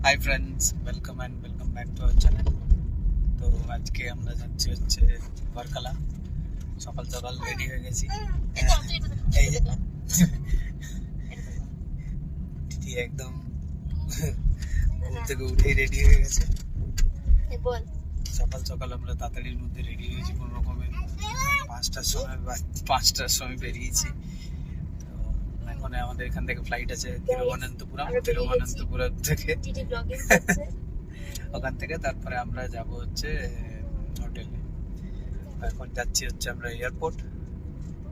Hi friends, welcome back to our channel. তো আজকে আমরা যাচ্ছি হচ্ছে বারকালা। সকাল সকাল রেডি হয়ে গেছি। এই যে দিদি একদম ঘুম থেকে উঠেই রেডি হয়ে গেছে। সকাল সকাল আমরা তাড়াতাড়ির মধ্যে রেডি হয়েছি, কোনো রকমে 5টার সময় বেরিয়েছি। তো এখন আমাদের এখান থেকে ফ্লাইট আছে তিরুবনন্তপুরম থেকে। ওখান থেকে তারপরে আমরা যাব হচ্ছে হোটেলে। এখন যাচ্ছি হচ্ছে আমরা এয়ারপোর্ট।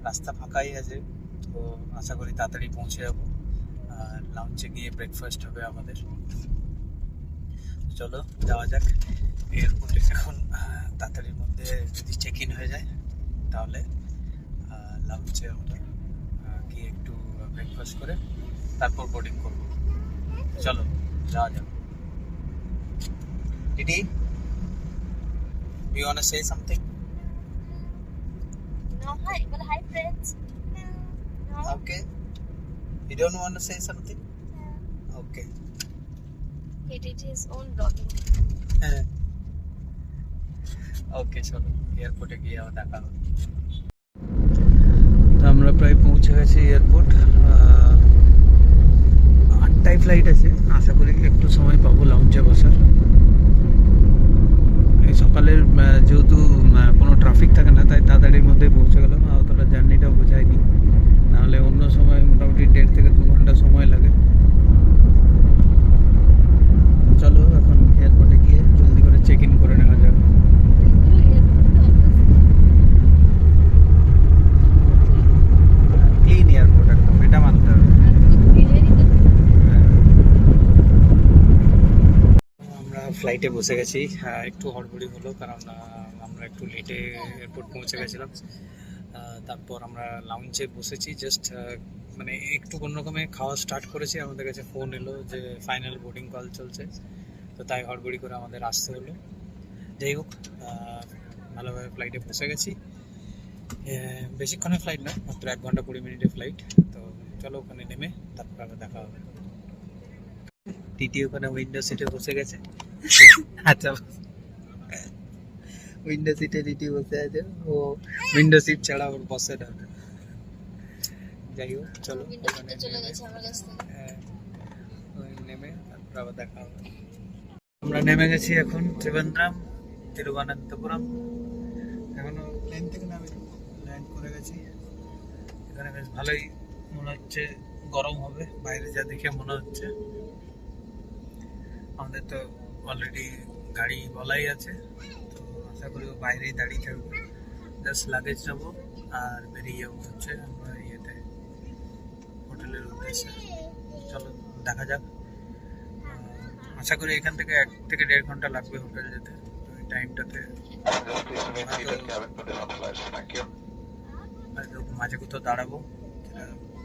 রাস্তা ফাঁকাই আছে, তো আশা করি তাড়াতাড়ি পৌঁছে যাবো। আর লাউঞ্জে গিয়ে ব্রেকফাস্ট হবে আমাদের। চলো যাওয়া যাক এয়ারপোর্টে। এখন তাড়াতাড়ির মধ্যে যদি চেক ইন হয়ে যায় তাহলে লাউঞ্জে আমরা গিয়ে একটু ব্রেকফাস্ট করে তারপর বোর্ডিং করবো। চলো যাওয়া যাক। Didi, do you want to say something? No, hi. Well, hi, friends. No. Okay. You don't want to say something? Okay. He did his own vlogging. Okay, চলো এয়ারপোর্টে গিয়ে আবার দেখা হবে। আমরা প্রায় পৌঁছে গেছি এয়ারপোর্ট। 8টায় ফ্লাইট আছে, আশা করি একটু সময় পাবো লাউঞ্জে বসার। সকালের যেহেতু কোনো ট্রাফিক থাকে না, তাই তাড়াতাড়ির মধ্যে পৌঁছে গেলাম। অতটা জার্নিটাও বোঝায়নি, নাহলে অন্য সময় মোটামুটি 1.5 থেকে 2 ঘন্টা সময় লাগে। চলো এখন এয়ারপোর্টে গিয়ে জলদি করে চেক ইন করে নেওয়া যাক। ক্লিন এয়ারপোর্ট একদম, এটা মানতে হবে। আমরা ফ্লাইটে বসে গেছি। একটু হড়বড়ি হলো, কারণ আমরা একটু লেটে এয়ারপোর্ট পৌঁছে গেছিলাম। তারপর আমরা লাউঞ্জে বসেছি। জাস্ট মানে একটু কোনো রকমে খাওয়া স্টার্ট করেছি, আমাদের কাছে ফোন এলো যে ফাইনাল বোর্ডিং কল চলছে। তো তাই হড়বড়ি করে আমাদের আসতে হলো। যাই হোক, ভালোভাবে ফ্লাইটে বসে গেছি। বেশিক্ষণের ফ্লাইট না, মাত্র 1 ঘন্টা 20 মিনিটের ফ্লাইট। তো চলো ওখানে নেমে তারপর আবার দেখা হবে। টিটি ওখানে উইন্ডো সিটে বসে গেছে। আচ্ছা, উইন্ডো সিটে টিটি বসে আছে। ও উইন্ডো সিট ছাড়া ওর বসে না। যাই হোক, চলো ওখানে নেমে তারপর আবার দেখা হবে। আমরা নেমে গেছি এখন তিরুবনন্তপুরম। এখনো প্লেন থেকে ল্যান্ড করে গেছি। এখানে বেশ ভালোই মনে হচ্ছে, গরম হবে বাইরে যা দেখে মনে হচ্ছে। আমাদের তো অলরেডি গাড়ি বলাই আছে, তো আশা করি বাইরেই দাঁড়িয়ে থাকবো। জাস্ট লাগেজ নেবো আর বেরিয়ে যাবো হচ্ছে আমরা ইয়েতে হোটেলের উদ্দেশ্যে। চলো দেখা যাক। আশা করি এখান থেকে 1 থেকে 1.5 ঘন্টা লাগবে হোটেল যেতে। তো এই টাইমটাতে মাঝে কোথাও দাঁড়াবো,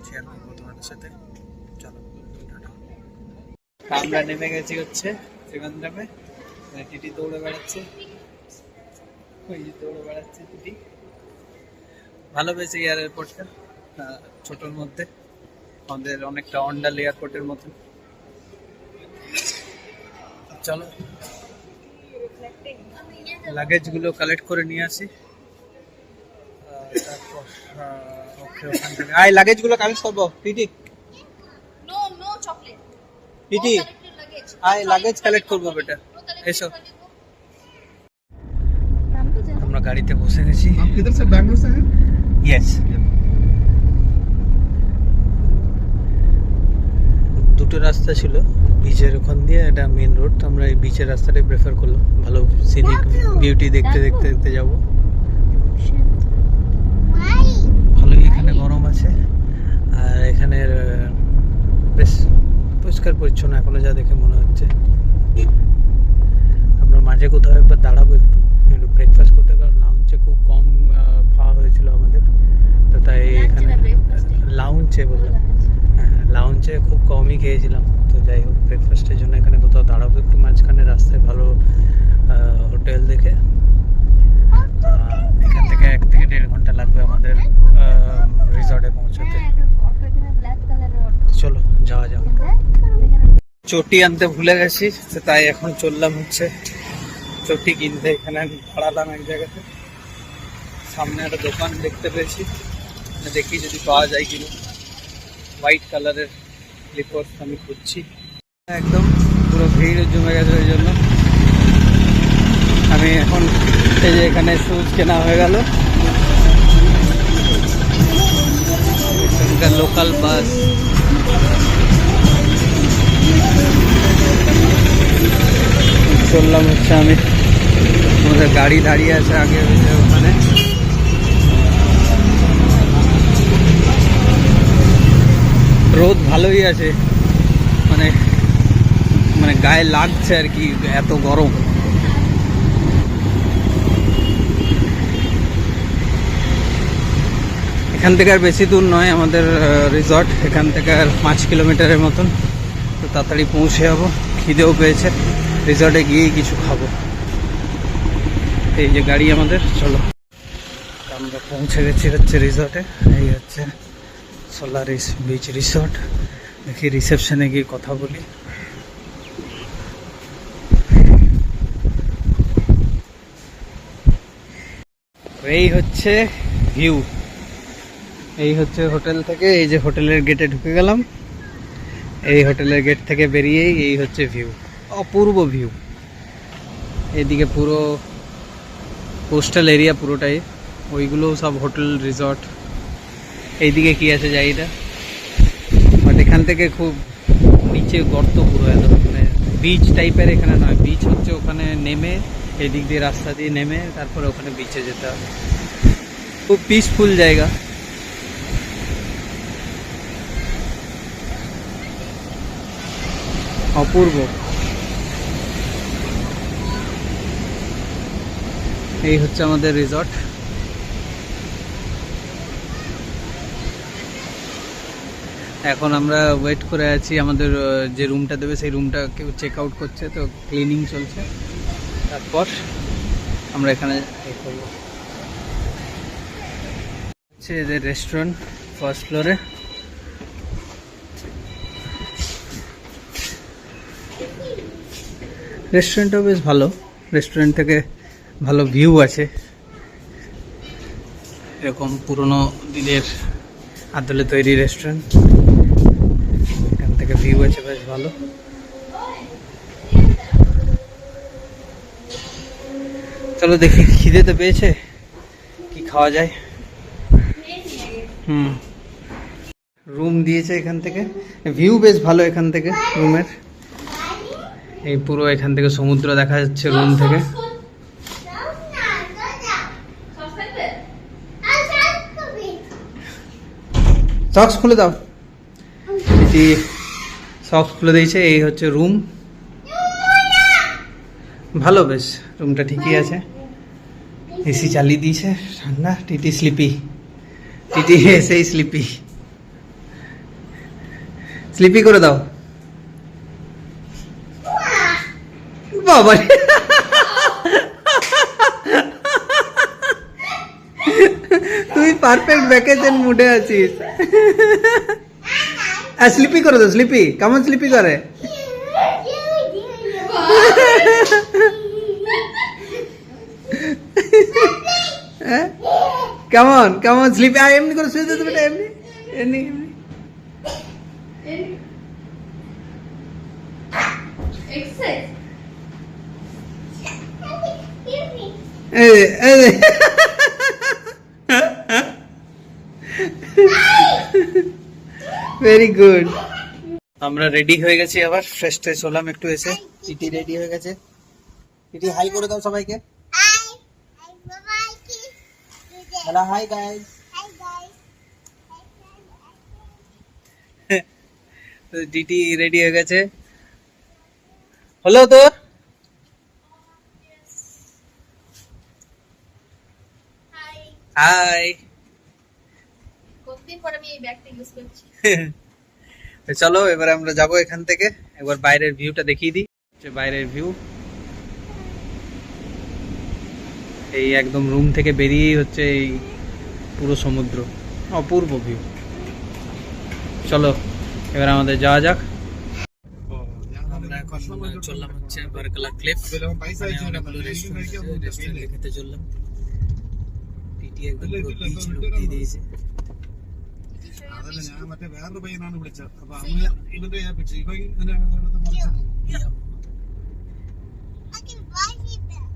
শেয়ার করবো তোমাদের সাথে। চলো আমরা নেমে গেছি হচ্ছে ত্রিবেন্দ্রমে। টিটি দৌড়ে বেড়াচ্ছে, টিটি। ভালো পেয়েছে এয়ারপোর্টটা, ছোটোর মধ্যে। আমাদের অনেকটা অন্ডাল এয়ারপোর্টের মতো। চলো লাগেজগুলো কালেক্ট করে নিয়ে আসি। তারপর ওখান থেকে লাগেজগুলো কালেক্ট করবো। টিটি টিটি লাগেজ কালেক্ট করবো বেটা, এসো। আমরা গাড়িতে বসে গেছি। ইয়েস, দুটো রাস্তা ছিল, বিচের ওখান দিয়ে এটা মেন রোড। তো আমরা এই বিচের রাস্তাটাই প্রেফার করলাম, ভালো সিনিক বিউটি দেখতে দেখতে যাব। ভালোই এখানে গরম আছে, আর এখানের বেশ পরিষ্কার পরিচ্ছন্ন এখনো যা দেখে মনে হচ্ছে। আমরা মাঝে কোথাও একবার দাঁড়াবো একটু ব্রেকফাস্ট করতে, কারণ লাউঞ্জে খুব কম খাওয়া হয়েছিল আমাদের। তো তাই এখানে লাউঞ্জে বললাম, হ্যাঁ লাউঞ্জে খুব কমই খেয়েছিলাম। তো যাই হোক, ব্রেকফাস্টের জন্য এখানে কোথাও দাঁড়াবো একটু মাঝখানে রাস্তায়, ভালো হোটেল দেখে। এখান থেকে 1 থেকে 1.5 ঘন্টা লাগবে আমাদের রিসর্টে পৌঁছাতে। চলো যাওয়া যাক। চটি আনতে ভুলে গেছি, তো তাই এখন চললাম হচ্ছে চটি কিনতে। এখানে আমি দাঁড়ালাম এক জায়গাতে, সামনে একটা দোকান দেখতে পেয়েছি, দেখি যদি পাওয়া যায় কিনা। হোয়াইট কালারের স্লিপার্স আমি খুঁজছি। একদম পুরো ভিড় জমে গেছে, ওই জন্য আমি এখন এই যে এখানে শুজ কেনা হয়ে গেল। এখানকার লোকাল বাস, চললাম হচ্ছে আমি। আমাদের গাড়ি দাঁড়িয়ে আছে আগে ওখানে। রোদ ভালোই আছে, মানে মানে গায়ে লাগছে আর কি, এত গরম। এখান থেকে আর বেশি দূর নয় আমাদের রিসর্ট, এখান থেকে আর 5 কিলোমিটারের মতন। তো তাড়াতাড়ি পৌঁছে যাবো, খিদেও পেয়েছে, রিসর্টে গিয়েই কিছু খাবো। এই যে গাড়ি আমাদের, চলো। আমরা পৌঁছে গেছি হচ্ছে রিসর্টে। এই হচ্ছে সোলারিস বিচ রিসর্ট। দেখি রিসেপশনে গিয়ে কথা বলি। এই হচ্ছে ভিউ, এই হচ্ছে হোটেল থেকে। এই যে হোটেলের গেটে ঢুকে গেলাম, এই হোটেলের গেট থেকে বেরিয়েই এই হচ্ছে ভিউ, অপূর্ব ভিউ। এইদিকে পুরো কোস্টাল এরিয়া পুরোটাই, ওইগুলো সব হোটেল রিসর্ট। এইদিকে কি আছে যাই না, বাট এখান থেকে খুব নিচে গর্ত পুরো, একদম মানে বিচ টাইপের। এখানে নয়, বিচ হচ্ছে ওখানে নেমে, এই দিক দিয়ে রাস্তা দিয়ে নেমে তারপরে ওখানে বিচে যেতে হবে। খুব পিসফুল জায়গা। অপূর্ব। এই হচ্ছে আমাদের রিসর্ট। এখন আমরা ওয়েট করে আছি, আমাদের যে রুমটা দেবে সেই রুমটা কেউ চেক আউট করছে, তো ক্লিনিং চলছে। তারপর আমরা এখানে করবো। হচ্ছে এদের রেস্টুরেন্ট ফার্স্ট ফ্লোরে। রেস্টুরেন্টটাও বেশ ভালো, রেস্টুরেন্ট থেকে ভালো ভিউ আছে। এরকম পুরনো দিনের আদলে তৈরি রেস্টুরেন্ট, এখান থেকে ভিউ আছে বেশ ভালো। চলো দেখি, খিদে তো পেয়েছে, কি খাওয়া যায়। রুম দিয়েছে এখান থেকে, ভিউ বেশ ভালো এখান থেকে রুমের। এই পুরো এখান থেকে সমুদ্র দেখা যাচ্ছে রুম থেকে। সক্স খুলে দাও, এটি সক্স খুলে দিয়েছে। এই হচ্ছে রুম, ভালো বেশ, রুমটা ঠিকই আছে। এসি চালিয়ে দিয়েছে, ঠান্ডা। টিটি স্লিপি, টিটি এসেই স্লিপি। স্লিপি করে দাও বাবা। তুই পারফেক্ট ভ্যাকেশন মুডে আছিস। স্লিপি করে দাও, স্লিপি কেমন স্লিপি করে। কেমন কেমন স্লিপি, এমনি করে শুয়ে যেতে বেটা, এমনি এমনি এমনি। Very good. আমরা রেডি হয়ে গেছি, আবার ফ্রেশ ট্রেশ হলাম একটু এসে। চিটি রেডি হয়ে গেছে। চিটি হাই করে দাও সবাইকে। বলা হাই গাইস। তো চিটি রেডি হয়ে গেছে, হলো তোর? হাই। কতদিন পর আমি এই ব্যাগটা ইউজ করছি। চলো এবার আমরা যাব এখান থেকে, একবার বাইরের ভিউটা দেখিয়ে দিই। বাইরের ভিউ এই একদম রুম থেকে বেরিয়েই হচ্ছে এই পুরো সমুদ্র, অপূর্ব ভিউ। চলো এবার আমাদের যাওয়া যাক। এখন চললাম হচ্ছে বারকালা ক্লিফ, অনেকগুলো রেস্টুরেন্ট আছে, রেস্টুরেন্টে খেতে চললাম। টিটি একদম পুরো বিচ লুক দিয়ে দিয়েছে। Did you show your beach? ഞാൻ മറ്റേ വേറൊരു പയ്യനാണ് വിളിച്ചത്. അപ്പൊ അവന് ഇവന്റെ ഏൽപ്പിച്ചു. ഇവൻ ഇങ്ങനെ അവിടുത്തെ മറിച്ചു. I can buy you that.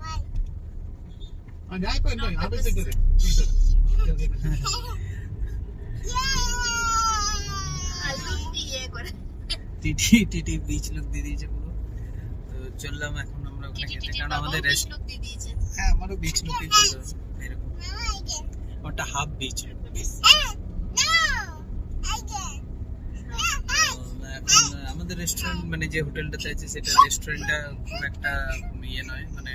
Buy. ആ ഞാൻ ഇപ്പൊ എന്താ ആവശ്യമില്ല. টিটি বিচ লুক দিয়ে দিয়েছে পুরো। তো চললাম এখন আমরা ওখানে খেতে, কারণ আমাদের হ্যাঁ আমারও বিচ লুকই বললো এরকম, ওটা হাফ বিচ লুক। এখন আমাদের রেস্টুরেন্ট মানে যে হোটেলটাতে আছে সেটা রেস্টুরেন্টটা খুব একটা ইয়ে নয়, মানে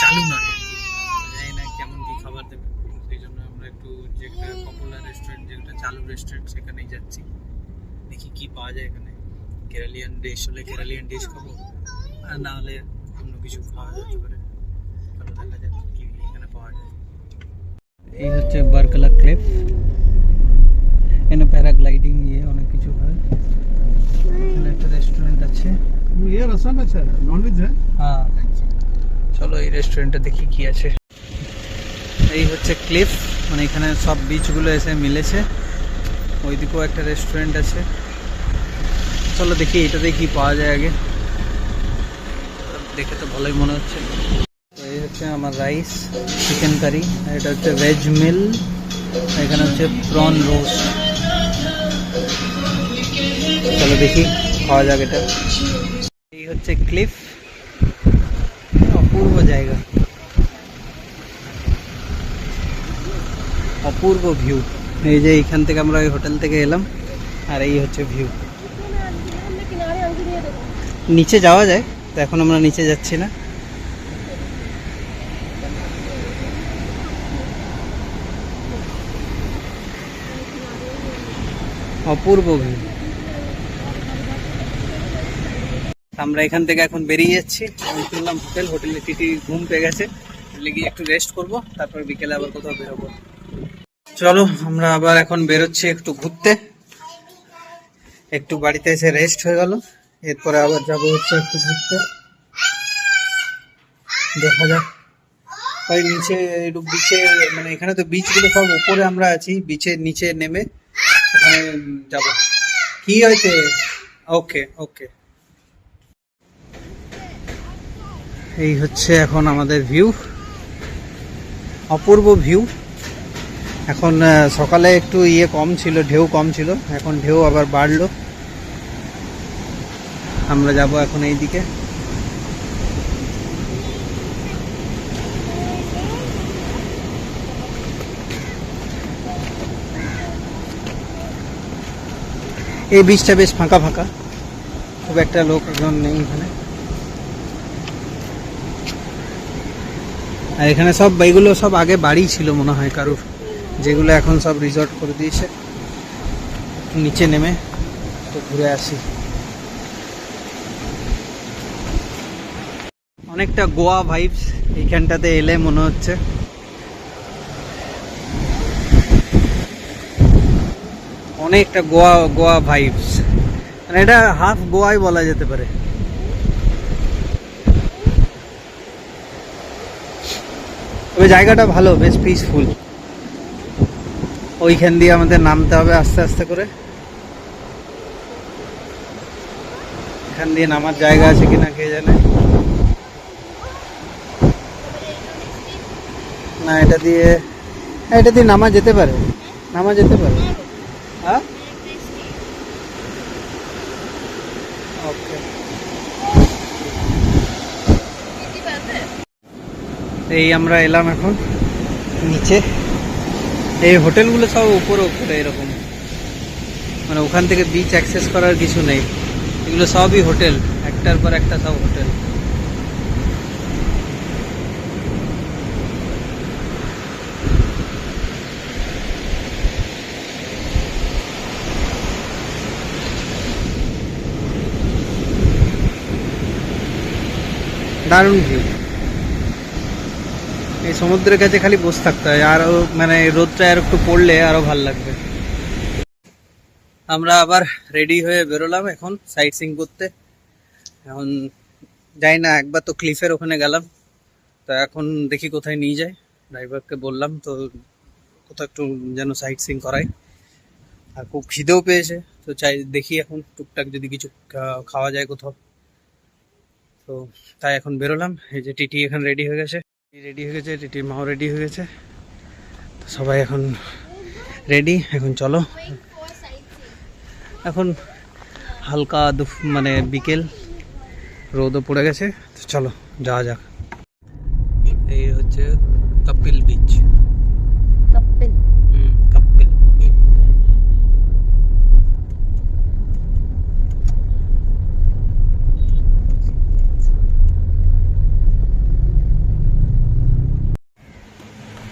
চালু নয়, জানি না কেমন কি খাবার দেবে। সেই জন্য আমরা একটু যেটা পপুলার রেস্টুরেন্ট, যেটা চালু রেস্টুরেন্ট সেখানেই যাচ্ছি। দেখি কি পাওয়া যায় এখানে। কেরালিয়ান ডিশ হলে কেরালিয়ান ডিশ খাবো, আর না হলে অন্য কিছু খাওয়া যেতে পারে। চলো দেখা যাক কি এখানে পাওয়া যায়। এই হচ্ছে বারকালা ক্লিফ, এখানে প্যারাগ্লাইডিং নিয়ে অনেক কিছু হয়। এখানে একটা রেস্টুরেন্ট আছে। ये रेस्टोरेंट अच्छा है, नॉनवेज है। হ্যাঁ চলো এই রেস্টুরেন্টে দেখি কি আছে। এই হচ্ছে ক্লিফ, মানে এখানে সব বিচগুলো এসে মিলেছে। ওইদিকেও একটা রেস্টুরেন্ট আছে। চলো দেখি এটাতে কি পাওয়া যায় আগে, দেখে তো ভালোই মনে হচ্ছে। তো এই হচ্ছে আমার রাইস, চিকেন কারি, আর এটা হচ্ছে ভেজ মিল, এখানে হচ্ছে প্রন রোস্ট। চলো দেখি খাওয়া যাক এটা। এই হচ্ছে ক্লিফ, অপূর্ব জায়গা, অপূর্ব ভিউ। এই যে এইখান থেকে আমরা ওই হোটেল থেকে এলাম, আর এই হচ্ছে ভিউ। নিচে যাওয়া যায়, তো এখন আমরা নিচে যাচ্ছি না। অপূর্ব ভিউ। আমরা এখান থেকে এখন বেরিয়ে যাচ্ছি। আমি চললাম হোটেলে টিটি ঘুম পেয়ে গেছে, গিয়ে একটু রেস্ট করব, তারপর বিকেলে আবার কোথাও বেরোবো। চলো আমরা আবার এখন বেরোচ্ছি একটু ঘুরতে। একটু বাড়িতে এসে রেস্ট হয়ে গেল, এরপরে আবার যাবো হচ্ছে একটু ঘুরতে। দেখা যাক। ওই নিচে একটু বিচে, মানে এখানে তো বিচগুলো সব উপরে, আমরা আছি বিচের নিচে নেমে ওখানে যাব। কি হয়েছে? ওকে ওকে। এই হচ্ছে এখন আমাদের ভিউ, অপূর্ব ভিউ। এখন সকালে একটু ইয়ে কম ছিল, ঢেউ কম ছিল, এখন ঢেউ আবার বাড়লো। আমরা যাব এখন এই দিকে। এই বিচটা বেশ ফাঁকা ফাঁকা, খুব একটা লোক এখন নেই এখানে। আর এখানে সব এইগুলো সব আগে বাড়ি ছিল মনে হয় কারুর, যেগুলো এখন সব রিসর্ট করে দিয়েছে। নিচে নেমে তো ঘুরে আসি। অনেকটা গোয়া ভাইবস এইখানটাতে এলে মনে হচ্ছে। অনেকটা গোয়া গোয়া ভাইবস, মানে এটা হাফ গোয়াই বলা যেতে পারে। তবে জায়গাটা ভালো, বেশ পিসফুল। ওইখান দিয়ে আমাদের নামতে হবে আস্তে আস্তে করে। এখান দিয়ে নামার জায়গা আছে কিনা কে জানে। না এটা দিয়ে নামা যেতে পারে, নামা যেতে পারে। হ্যাঁ ওকে। এই আমরা এলাম এখন নিচে। এই হোটেলগুলো সব উপরে উপরে এরকম, মানে ওখান থেকে বিচ অ্যাক্সেস করার কিছু নেই। এগুলো সবই হোটেল, একটার পর একটা সব হোটেল। দারুণ ভিউ। এই সমুদ্রের কাছে খালি বসে থাকতে হয়, আরও মানে রোদটা আর একটু পড়লে আরো ভালো লাগবে। আমরা আবার রেডি হয়ে বেরোলাম এখন সাইট সিইং করতে। এখন যাই না, একবার তো ক্লিফের ওখানে গেলাম, তো এখন দেখি কোথায় নিয়ে যায়। ড্রাইভারকে বললাম তো কোথাও একটু যেন সাইট সিং করায়, আর খুব খিদেও পেয়েছে, তো চাই দেখি এখন টুকটাক যদি কিছু খাওয়া যায় কোথাও। তো তাই এখন বেরোলাম। এই যে টিটি এখন রেডি হয়ে গেছে, টিটির মাও রেডি হয়ে গেছে, তো সবাই এখন রেডি। এখন চলো, এখন হালকা মানে বিকেল, রোদও পড়ে গেছে, তো চলো যাওয়া যাক। এই হচ্ছে কপিল বিচ। कपिल কপিল।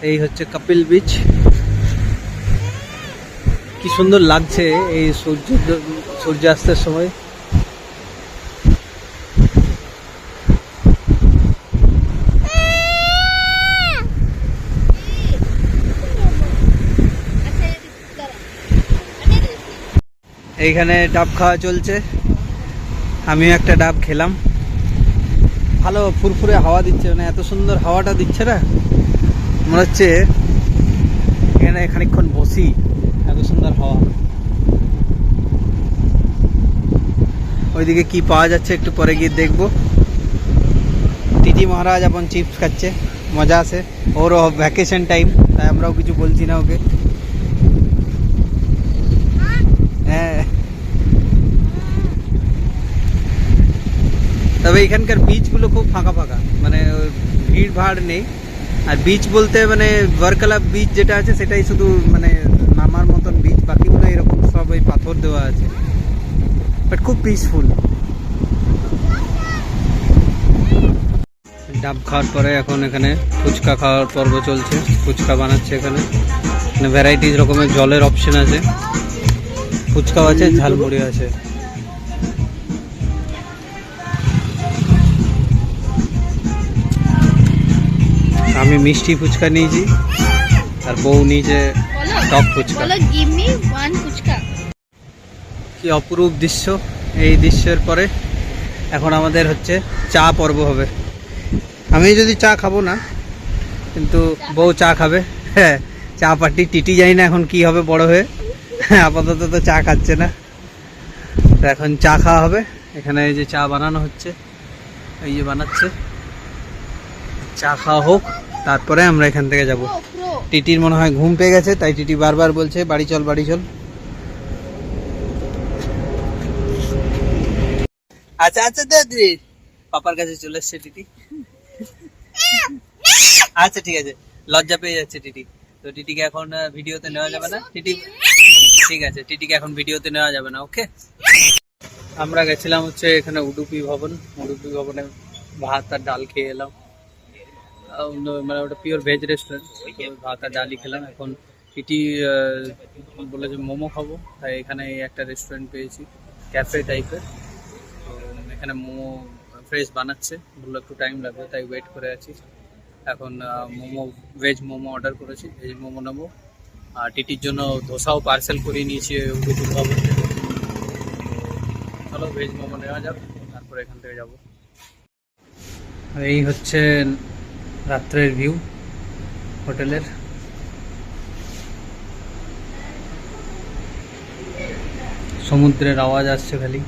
এই হচ্ছে কপিল বিচ। কি সুন্দর লাগছে এই সূর্যাস্তের সময়। এইখানে ডাব খাওয়া চলছে, আমিও একটা ডাব খেলাম। ভালো ফুরফুরে হাওয়া দিচ্ছে, মানে এত সুন্দর হাওয়াটা দিচ্ছে না, মনে হচ্ছে এখানে খানিকক্ষণ বসি, এত সুন্দর হাওয়া। ওইদিকে কি পাওয়া যাচ্ছে একটু পরে গিয়ে দেখবো। টিটি মহারাজ এখন চিপস খাচ্ছে, মজা আছে, ওরও ভ্যাকেশন টাইম, তাই আমরাও কিছু বলছি না ওকে। হ্যাঁ, তবে এখানকার বিচগুলো খুব ফাঁকা ফাঁকা, মানে ভিড় ভাড় নেই। আর বিচ বলতে মানে ওয়ার্কালা বিচ যেটা আছে সেটাই শুধু মানে নামার মতন বিচ, বাকিগুলো এরকম সব ওই পাথর দেওয়া আছে, বাট খুব পিসফুল। ডাব খাওয়ার পরে এখন এখানে ফুচকা খাওয়ার পর্ব চলছে, ফুচকা বানাচ্ছে এখানে, মানে ভ্যারাইটিস রকমের জলের অপশন আছে, ফুচকাও আছে, ঝালমুড়ি আছে। আমি মিষ্টি ফুচকা নিয়েছি, আর বউ নিয়েছে টক fuchka. give me one fuchka. কি অপরূপ দৃশ্য! এই দৃশ্যের পরে এখন আমাদের হচ্ছে চা পর্ব হবে। আমি যদি চা খাবো না, কিন্তু বউ চা খাবে। হ্যাঁ, চা পার্টি। টিটি যাই না এখন কি হবে বড় হয়ে, আপাতত তো চা খাচ্ছে না, তো এখন চা খাওয়া হবে। এখানে এই যে চা বানানো হচ্ছে, এই যে বানাচ্ছে, চা খাওয়া হোক, তারপরে আমরা এখান থেকে যাব। টিটির মনে হয় ঘুম পেয়ে গেছে, তাই টিটি বারবার বলছে বাড়ি চল বাড়ি চল। আচ্ছা আচ্ছা দিদি, পাপার কাছে চলে এসছে টিটি। আচ্ছা ঠিক আছে, লজ্জা পেয়ে যাচ্ছে টিটি, তো টিটিকে এখন ভিডিওতে নেওয়া যাবে না। টিটি ঠিক আছে, টিটিকে এখন ভিডিওতে নেওয়া যাবে না, ওকে। আমরা গেছিলাম হচ্ছে এখানে উডুপি ভবনে ভাত আর ডাল খেয়ে এলাম। মানে ওটা পিওর ভেজ রেস্টুরেন্ট, ভাত আর ডালই খেলাম। এখন টিটি বলেছে মোমো খাবো, তাই এখানে একটা রেস্টুরেন্ট পেয়েছি, ক্যাফে টাইপের। তো এখানে মোমো ফ্রেশ বানাচ্ছে, বললো একটু টাইম লাগবে, তাই ওয়েট করে আছি। এখন মোমো, ভেজ মোমো অর্ডার করেছি, ভেজ মোমো নেবো। আর টিটির জন্য ধোসাও পার্সেল করিয়ে নিয়েছি উডুপি ভবন থেকে। চলো ভেজ মোমো নেওয়া যাক, তারপরে এখান থেকে যাবো। এই হচ্ছে রাত্রের ভিউ হোটেলের। সমুদ্রের আওয়াজ আসছে খালি।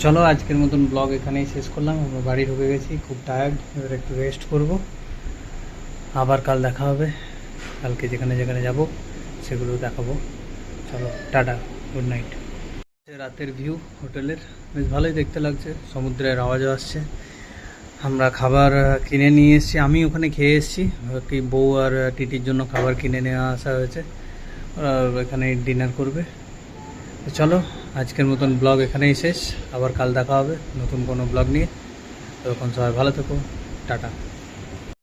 চলো আজকের মতন ব্লগ এখানেই শেষ করলাম। আমরা বাড়ি ঢুকে গেছি, খুব টায়ার্ড, এবার একটু রেস্ট করব, আবার কাল দেখা হবে। কালকে যেখানে যেখানে যাব সেগুলো দেখাবো। চলো টাটা, গুড নাইট। রাতের ভিউ হোটেলের, বেশ ভালোই দেখতে লাগছে, সমুদ্রের আওয়াজও আসছে। আমরা খাবার কিনে নিয়ে এসেছি, আমি ওখানে খেয়ে এসেছি, কি বউ আর টিটির জন্য খাবার কিনে নিয়ে আসা হয়েছে, ওরা এখানে ডিনার করবে। তো চলো আজকের মতন ব্লগ এখানেই শেষ, আবার কাল দেখা হবে নতুন কোনো ব্লগ নিয়ে। তখন সবাই ভালো থেকো, টাটা।